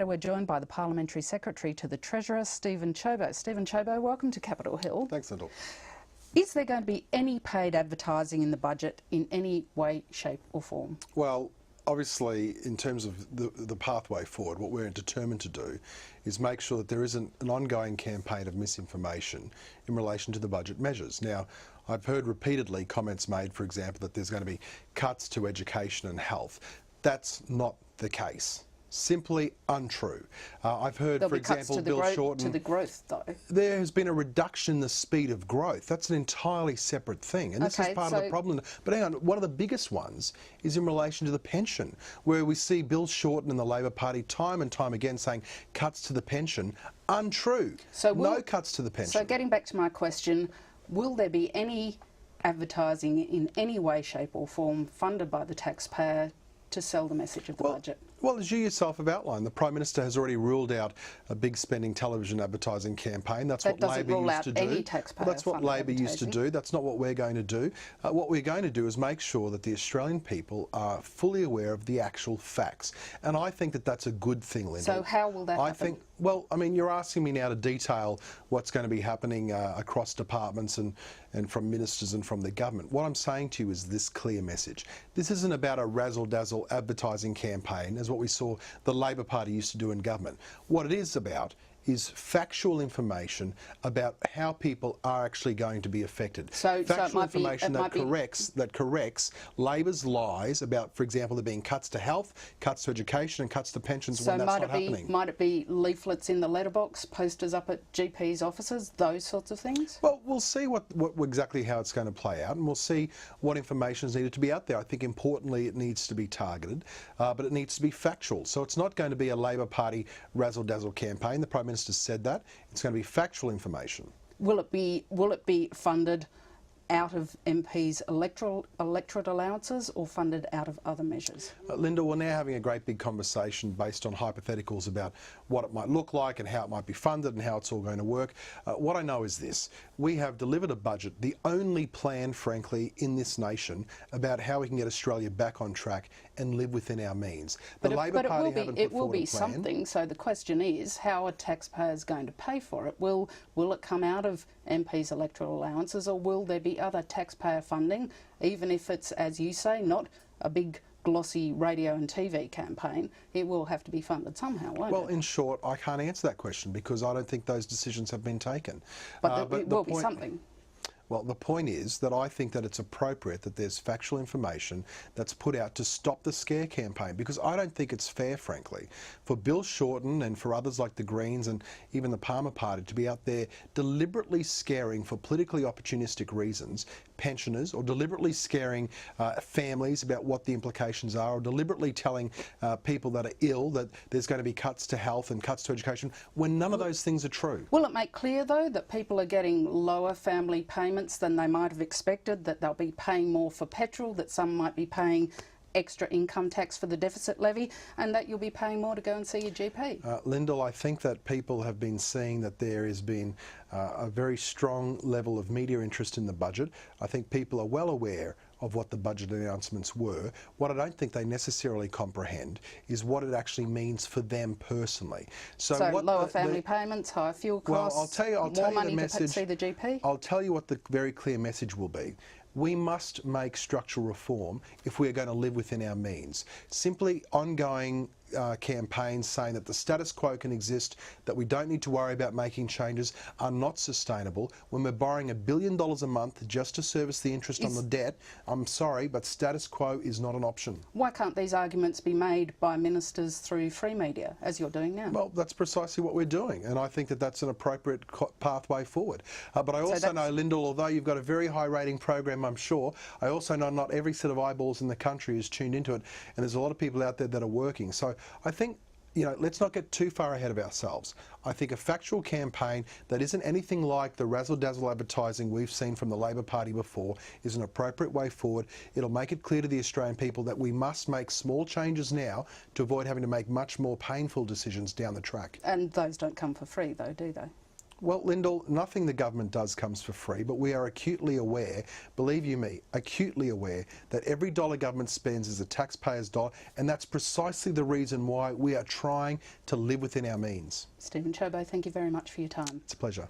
We're joined by the Parliamentary Secretary to the Treasurer, Steven Ciobo. Steven Ciobo, welcome to Capitol Hill. Thanks, Lyndal. Is there going to be any paid advertising in the budget in any way, shape or form? Well, obviously, in terms of the pathway forward, what we're determined to do is make sure that there isn't an ongoing campaign of misinformation in relation to the budget measures. Now, I've heard repeatedly comments made, for example, that there's going to be cuts to education and health. That's not the case. Simply untrue. I've heard, for example, Bill Shorten... to the growth, though. There has been a reduction in the speed of growth. That's an entirely separate thing, and this is part of the problem. But hang on, one of the biggest ones is in relation to the pension, where we see Bill Shorten and the Labor Party time and time again saying cuts to the pension. Untrue. So no cuts to the pension. So getting back to my question, will there be any advertising in any way, shape or form funded by the taxpayer to sell the message of the budget? Well, as you yourself have outlined, the Prime Minister has already ruled out a big spending television advertising campaign. That's what Labor used to do. That's what Labor used to do. That's not what we're going to do. What we're going to do is make sure that the Australian people are fully aware of the actual facts. And I think that that's a good thing, Lyndal. So how will that happen? Well, I mean, you're asking me now to detail what's going to be happening across departments and from ministers and from the government. What I'm saying to you is this clear message. This isn't about a razzle-dazzle advertising campaign, as what we saw the Labor Party used to do in government. What it is about is factual information about how people are actually going to be affected. Factual information that corrects Labor's lies about, for example, there being cuts to health, cuts to education and cuts to pensions when that's not happening. Might it be leaflets in the letterbox, posters up at GPs' offices, those sorts of things? Well, we'll see what exactly how it's going to play out, and we'll see what information is needed to be out there. I think importantly it needs to be targeted, but it needs to be factual. So it's not going to be a Labor Party razzle-dazzle campaign. The Prime Minister said that. It's going to be factual information. Will it be funded out of MPs' electorate allowances or funded out of other measures? Lyndal, we're now having a great big conversation based on hypotheticals about what it might look like and how it might be funded and how it's all going to work. What I know is this. We have delivered a budget, the only plan, frankly, in this nation about how we can get Australia back on track and live within our means. The Labor Party haven't put forward a plan. It will be something, so the question is, how are taxpayers going to pay for it? Will it come out of MPs' electoral allowances, or will there be other taxpayer funding, even if it's, as you say, not a big glossy radio and TV campaign? It will have to be funded somehow, won't it? Well, in short, I can't answer that question because I don't think those decisions have been taken. But it will be something. Well, the point is that I think that it's appropriate that there's factual information that's put out to stop the scare campaign, because I don't think it's fair, frankly, for Bill Shorten and for others like the Greens and even the Palmer Party to be out there deliberately scaring for politically opportunistic reasons pensioners, or deliberately scaring families about what the implications are, or deliberately telling people that are ill that there's going to be cuts to health and cuts to education, when none of those things are true. Will it make clear, though, that people are getting lower family payments than they might have expected, that they'll be paying more for petrol, that some might be paying extra income tax for the deficit levy, and that you'll be paying more to go and see your GP? Lyndal, I think that people have been seeing that there has been a very strong level of media interest in the budget. I think people are well aware of what the budget announcements were. What I don't think they necessarily comprehend is what it actually means for them personally. So lower family payments, higher fuel costs, I'll tell you more money to see the GP? I'll tell you what the very clear message will be. We must make structural reform if we are going to live within our means. Simply ongoing campaigns saying that the status quo can exist, that we don't need to worry about making changes, are not sustainable. When we're borrowing $1 billion a month just to service the interest on the debt, I'm sorry, but status quo is not an option. Why can't these arguments be made by ministers through free media, as you're doing now? Well, that's precisely what we're doing, and I think that that's an appropriate pathway forward. But I also know, Lyndal, although you've got a very high rating program, I'm sure, I also know not every set of eyeballs in the country is tuned into it, and there's a lot of people out there that are working. So I think, let's not get too far ahead of ourselves. I think a factual campaign that isn't anything like the razzle-dazzle advertising we've seen from the Labor Party before is an appropriate way forward. It'll make it clear to the Australian people that we must make small changes now to avoid having to make much more painful decisions down the track. And those don't come for free, though, do they? Well, Lyndal, nothing the government does comes for free, but we are acutely aware, believe you me, acutely aware that every dollar government spends is a taxpayer's dollar, and that's precisely the reason why we are trying to live within our means. Steven Ciobo, thank you very much for your time. It's a pleasure.